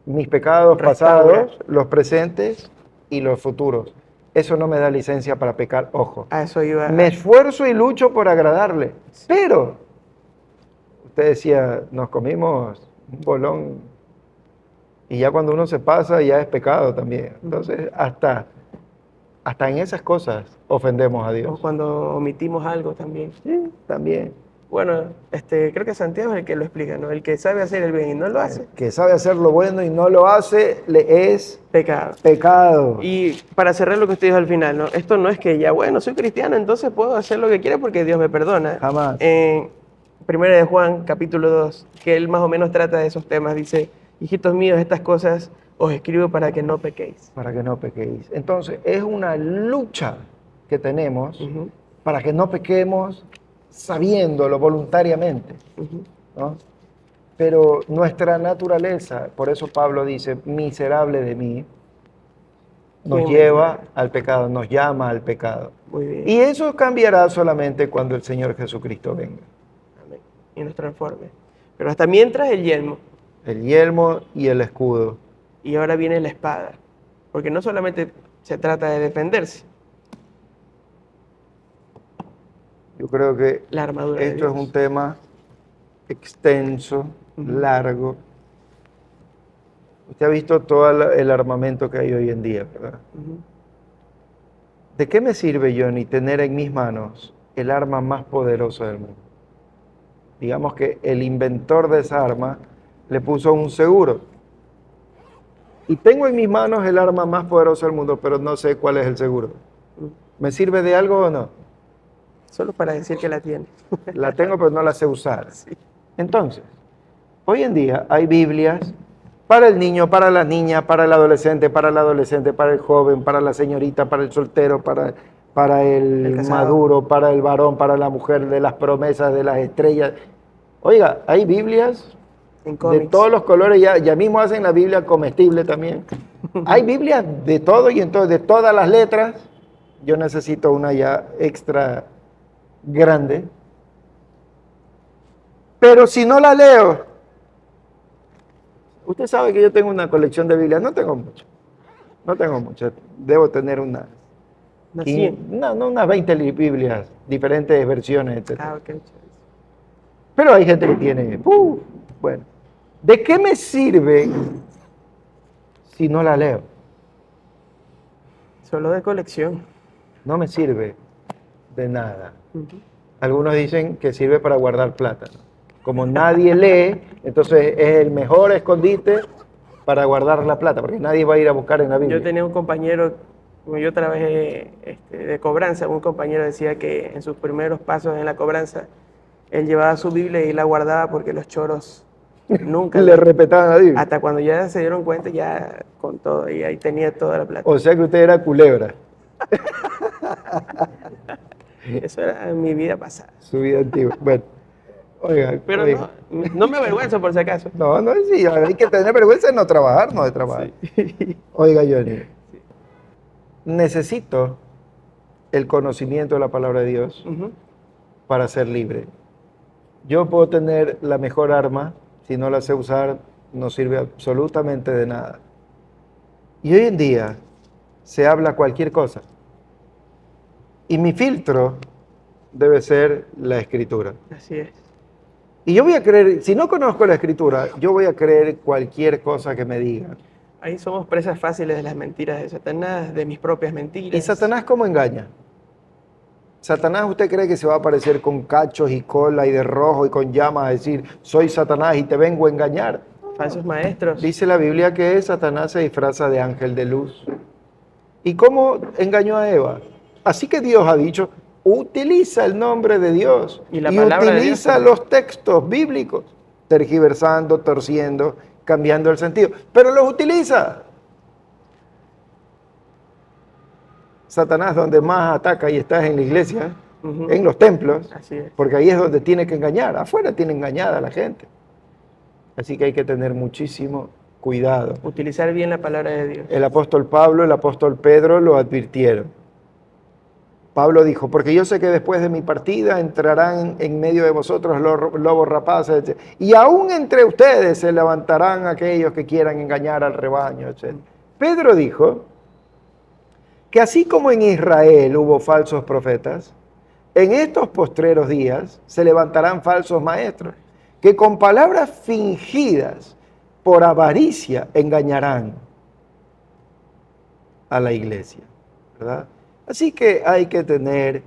mis pecados pasados, los presentes y los futuros. Eso no me da licencia para pecar, ojo. A eso iba. Me esfuerzo y lucho por agradarle, pero usted decía, nos comimos un bolón y ya cuando uno se pasa ya es pecado también. Entonces, hasta en esas cosas ofendemos a O Dios. cuando omitimos algo también. Sí, también. Bueno, creo que Santiago es el que lo explica, ¿no? El que sabe hacer el bien y no lo hace. El que sabe hacer lo bueno y no lo hace, le es Pecado. pecado. Y para cerrar lo que usted dijo al final, ¿no? Esto no es que ya, bueno, soy cristiano, entonces puedo hacer lo que quiera porque Dios me perdona. Jamás. En 1 de Juan, capítulo 2, que él más o menos trata de esos temas, dice, hijitos míos, estas cosas os escribo para que no pequéis. Para que no pequéis. Entonces, es una lucha que tenemos Uh-huh. para que no pequemos sabiéndolo voluntariamente, Uh-huh. ¿no? Pero nuestra naturaleza, por eso Pablo dice, miserable de mí, nos lleva al pecado, nos llama al pecado. Muy bien. Y eso cambiará solamente cuando el Señor Jesucristo venga. Amén. y nos transforme. Pero hasta mientras el yelmo, El yelmo y el escudo. y ahora viene la espada, porque no solamente se trata de defenderse, Yo creo que la armadura de esto es Dios. un tema extenso, Ujú. largo. Usted ha visto todo el armamento que hay hoy en día, ¿verdad? Ujú. ¿De qué me sirve, Johnny, tener en mis manos el arma más poderosa del mundo? Digamos que el inventor de esa arma le puso un seguro. Y tengo en mis manos el arma más poderosa del mundo, pero no sé cuál es el seguro. Mm. ¿Me sirve de algo o no? Solo para decir que la tiene. La tengo, pero no la sé usar. Sí. Entonces, hoy en día hay Biblias para el niño, para la niña, para el adolescente, para el joven, para la señorita, para el soltero, para El el casado. maduro, para el varón, para la mujer, de las promesas, de las estrellas. Oiga, hay Biblias En de cómics. todos los colores, ya mismo hacen la Biblia comestible también. Hay Biblias de todo y entonces de todas las letras. Yo necesito una ya extra grande. Pero si no la leo, usted sabe que yo tengo una colección de Biblias, no tengo mucho, debo tener unas, Unas 100. no, unas 20 Biblias, diferentes versiones, etc. Ah, ok. Pero hay gente que tiene, bueno, ¿de qué me sirve si no la leo? Solo de colección. No me sirve de nada. Ujú. Algunos dicen que sirve para guardar plata, ¿no? Como nadie lee, entonces es el mejor escondite para guardar la plata, porque nadie va a ir a buscar en la Biblia. Yo tenía un compañero, como yo trabajé de cobranza, un compañero decía que en sus primeros pasos en la cobranza, él llevaba su Biblia y la guardaba porque los choros nunca Le respetaban a la Biblia. hasta cuando ya se dieron cuenta, ya con todo, y ahí tenía toda la plata. O sea que usted era culebra, Eso era en mi vida pasada. su vida antigua. Bueno, oiga, Pero oiga. no me avergüenzo por si acaso. No, no, sí, hay que tener vergüenza de no trabajar, no de trabajar. Sí. Oiga, Johnny, necesito el conocimiento de la palabra de Dios Ujú. para ser libre. Yo puedo tener la mejor arma, si no la sé usar, no sirve absolutamente de nada. Y hoy en día se habla cualquier cosa. Y mi filtro debe ser la escritura. Así es. Y yo voy a creer, si no conozco la escritura, yo voy a creer cualquier cosa que me digan. Ahí somos presas fáciles de las mentiras de Satanás, de mis propias mentiras. ¿Y Satanás cómo engaña? Satanás, ¿usted cree que se va a aparecer con cachos y cola y de rojo y con llamas a decir, soy Satanás y te vengo a engañar? Falsos maestros. Dice la Biblia que Satanás se disfraza de ángel de luz. ¿Y cómo engañó a Eva? Así que Dios ha dicho, utiliza el nombre de Dios Y la palabra de Dios utiliza también. los textos bíblicos, tergiversando, torciendo, cambiando el sentido, pero los utiliza. Satanás donde más ataca y está es en la iglesia, Ujú. en los templos, Así es. porque ahí es donde tiene que engañar, afuera tiene engañada a la gente. Así que hay que tener muchísimo cuidado. Utilizar bien la palabra de Dios. El apóstol Pablo, el apóstol Pedro lo advirtieron. Pablo dijo, porque yo sé que después de mi partida entrarán en medio de vosotros lobos rapaces, etc. Y aún entre ustedes se levantarán aquellos que quieran engañar al rebaño, etc. Pedro dijo que así como en Israel hubo falsos profetas, en estos postreros días se levantarán falsos maestros, que con palabras fingidas por avaricia engañarán a la iglesia, ¿verdad? Así que hay que tener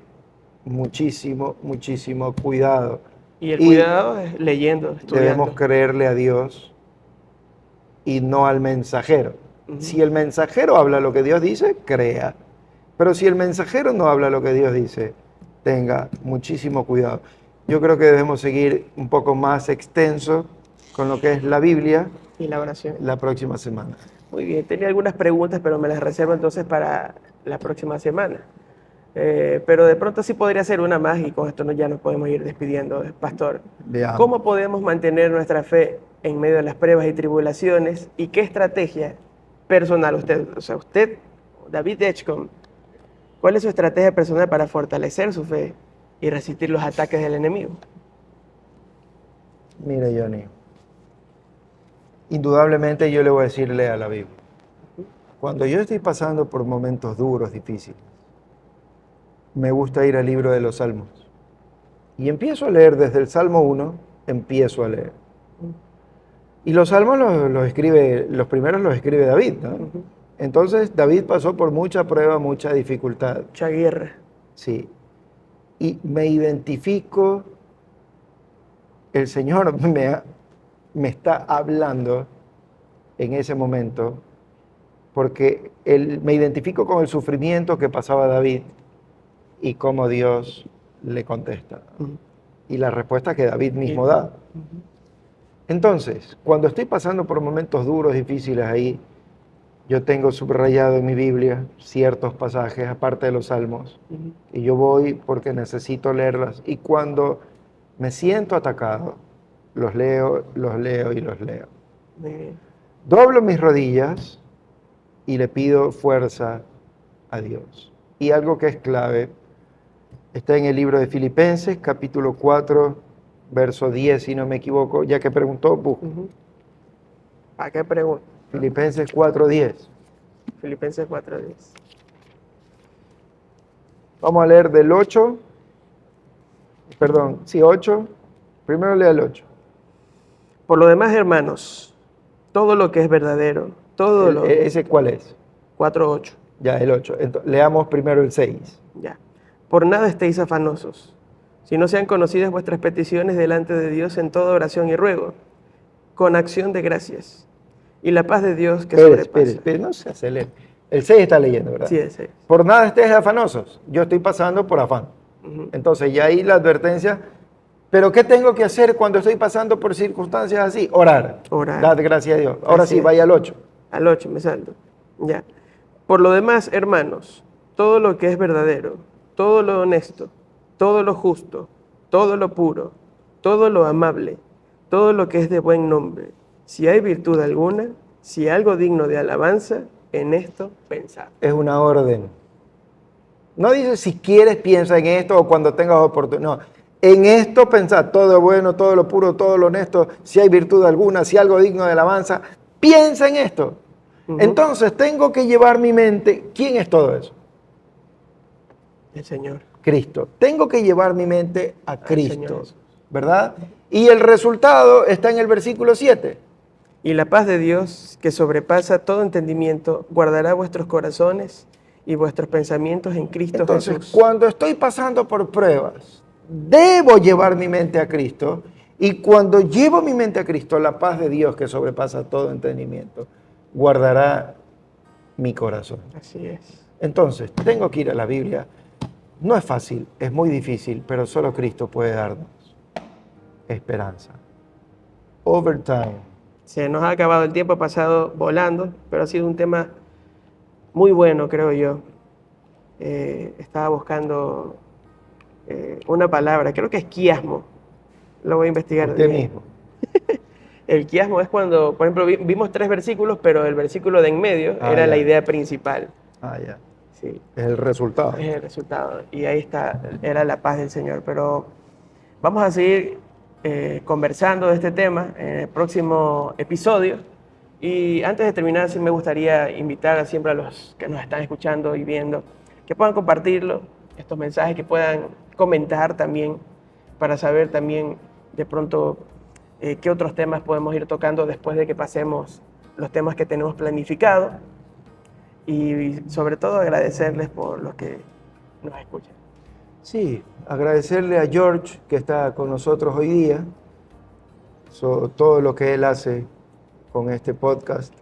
muchísimo, muchísimo cuidado. Y el cuidado es leyendo, estudiando. Debemos creerle a Dios y no al mensajero. Ujú. Si el mensajero habla lo que Dios dice, crea. Pero si el mensajero no habla lo que Dios dice, tenga muchísimo cuidado. Yo creo que debemos seguir un poco más extenso con lo que es la Biblia Y la oración. la próxima semana. Muy bien, tenía algunas preguntas, pero me las reservo entonces para la próxima semana. Pero de pronto sí podría ser una más y con esto ya nos podemos ir despidiendo, Pastor. Veamos. ¿Cómo podemos mantener nuestra fe en medio de las pruebas y tribulaciones? ¿Y qué estrategia personal usted, David Edgecombe, cuál es su estrategia personal para fortalecer su fe y resistir los ataques del enemigo? Mire, Johnny, indudablemente yo le voy a decirle a la Biblia. Cuando yo estoy pasando por momentos duros, difíciles, me gusta ir al libro de los Salmos. Y empiezo a leer desde el Salmo 1, empiezo a leer. Y los Salmos los escribe, los primeros los escribe David, ¿no? Entonces David pasó por mucha prueba, mucha dificultad. Mucha guerra. Sí. Y me identifico, el Señor me está hablando en ese momento, porque me identifico con el sufrimiento que pasaba David y cómo Dios le contesta. Y la respuesta que David mismo da. Entonces, cuando estoy pasando por momentos duros, difíciles ahí, yo tengo subrayado en mi Biblia ciertos pasajes, aparte de los Salmos, y yo voy porque necesito leerlas. Y cuando me siento atacado, los leo y los leo. Muy bien. Doblo mis rodillas y le pido fuerza a Dios. Y algo que es clave está en el libro de Filipenses, capítulo 4, verso 10, si no me equivoco, ya que preguntó, busco. ¿A qué pregunta? Filipenses 4:10. Filipenses 4:10. Vamos a leer del 8. Perdón, sí, 8. Primero lea el 8. Por lo demás, hermanos, todo lo que es verdadero, todo lo... ¿Ese cuál es? 4:8. Ya, el 8. Entonces, leamos primero el 6. Ya. Por nada estéis afanosos, si no sean conocidas vuestras peticiones delante de Dios en toda oración y ruego, con acción de gracias. Y la paz de Dios que sobrepasa. Espere, no se acelere. El 6 está leyendo, ¿verdad? Sí, ese es. Por nada estés afanosos. Yo estoy pasando por afán. Entonces, ya ahí la advertencia. ¿Pero qué tengo que hacer cuando estoy pasando por circunstancias así? Orar. Orar. Dad gracias a Dios. Ahora Así sí, es. vaya al 8. Al 8 me salto. Ya. Por lo demás, hermanos, todo lo que es verdadero, todo lo honesto, todo lo justo, todo lo puro, todo lo amable, todo lo que es de buen nombre, si hay virtud alguna, si algo digno de alabanza, en esto pensad. Es una orden. No dice si quieres piensa en esto o cuando tengas oportunidad. No, en esto pensad, todo lo bueno, todo lo puro, todo lo honesto, si hay virtud alguna, si algo digno de alabanza, piensa en esto. Entonces tengo que llevar mi mente. ¿Quién es todo eso? El Señor. Cristo. Tengo que llevar mi mente a Señor Cristo, Jesús. ¿verdad? Y el resultado está en el versículo 7. Y la paz de Dios, que sobrepasa todo entendimiento, guardará vuestros corazones y vuestros pensamientos en Cristo Entonces, Jesús. cuando estoy pasando por pruebas, debo llevar mi mente a Cristo. Y cuando llevo mi mente a Cristo, la paz de Dios, que sobrepasa todo entendimiento, guardará mi corazón. Así es. Entonces, tengo que ir a la Biblia. No es fácil, es muy difícil, pero solo Cristo puede darnos esperanza. Overtime. Se nos ha acabado el tiempo, ha pasado volando, pero ha sido un tema muy bueno, creo yo. Estaba buscando una palabra, creo que es quiasmo. Lo voy a investigar. Usted mismo. El quiasmo es cuando, por ejemplo, vimos 3 versículos, pero el versículo de en medio era la idea principal. Ah, ya. Sí, Es el resultado. es el resultado. Y ahí está, era la paz del Señor. Pero vamos a seguir conversando de este tema en el próximo episodio. Y antes de terminar, sí me gustaría invitar siempre a los que nos están escuchando y viendo que puedan compartirlo, estos mensajes, que puedan comentar también, para saber también de pronto qué otros temas podemos ir tocando después de que pasemos los temas que tenemos planificados. Y sobre todo agradecerles por los que nos escuchan. Sí, agradecerle a George que está con nosotros hoy día, todo lo que él hace con este podcast,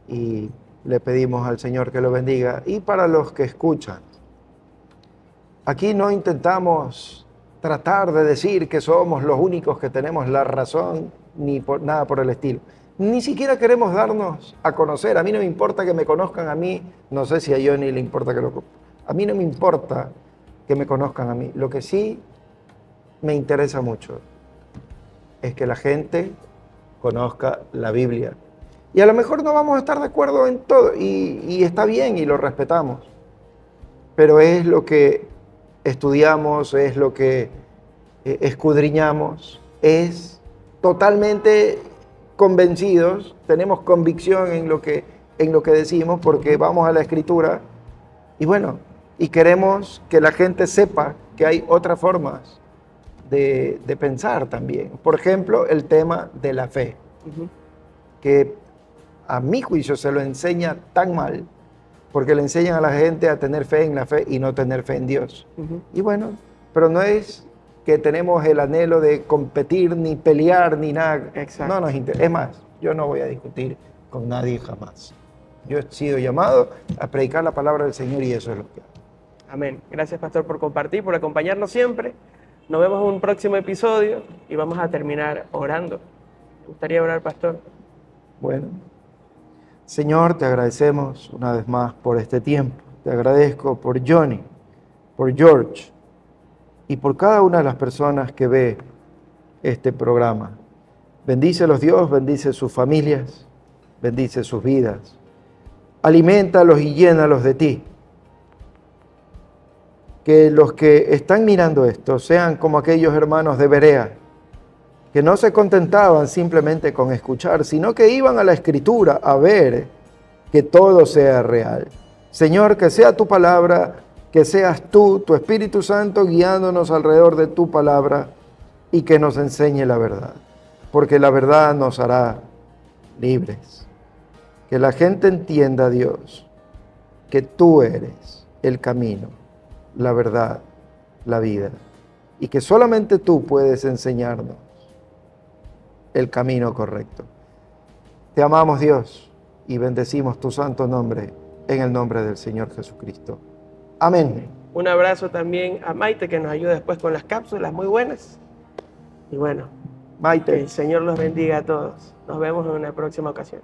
y le pedimos al Señor que lo bendiga. Y para los que escuchan, aquí no intentamos tratar de decir que somos los únicos que tenemos la razón, ni nada por el estilo. Ni siquiera queremos darnos a conocer. A mí no me importa que me conozcan a mí, no sé si a Johnny le importa que lo... A mí no me importa que me conozcan a mí. Lo que sí me interesa mucho es que la gente conozca la Biblia. Y a lo mejor no vamos a estar de acuerdo en todo, y está bien y lo respetamos, pero es lo que estudiamos, es lo que escudriñamos, es totalmente convencidos, tenemos convicción en lo que decimos, porque vamos a la Escritura y bueno, y queremos que la gente sepa que hay otras formas de pensar también. Por ejemplo, el tema de la fe, que a mi juicio se lo enseña tan mal, porque le enseñan a la gente a tener fe en la fe y no tener fe en Dios. Y bueno, pero no es que tenemos el anhelo de competir, ni pelear, ni nada. Exacto. No nos interesa. Es más, yo no voy a discutir con nadie jamás. Yo he sido llamado a predicar la palabra del Señor y eso es lo que hago. Amén. Gracias, pastor, por compartir, por acompañarnos siempre. Nos vemos en un próximo episodio y vamos a terminar orando. ¿Te gustaría orar, pastor? Bueno, Señor, te agradecemos una vez más por este tiempo. Te agradezco por Johnny, por George y por cada una de las personas que ve este programa. Bendícelos, Dios, bendice sus familias, bendice sus vidas. Aliméntalos y llénalos de ti. Que los que están mirando esto sean como aquellos hermanos de Berea, que no se contentaban simplemente con escuchar, sino que iban a la Escritura a ver que todo sea real. Señor, que sea tu palabra, que seas tú, tu Espíritu Santo, guiándonos alrededor de tu palabra y que nos enseñe la verdad, porque la verdad nos hará libres. Que la gente entienda, Dios, que tú eres el camino, la verdad, la vida, y que solamente tú puedes enseñarnos el camino correcto. Te amamos, Dios, y bendecimos tu santo nombre en el nombre del Señor Jesucristo. Amén. Un abrazo también a Maite, que nos ayuda después con las cápsulas muy buenas. Y bueno, que Maite. el Señor los bendiga a todos. Nos vemos en una próxima ocasión.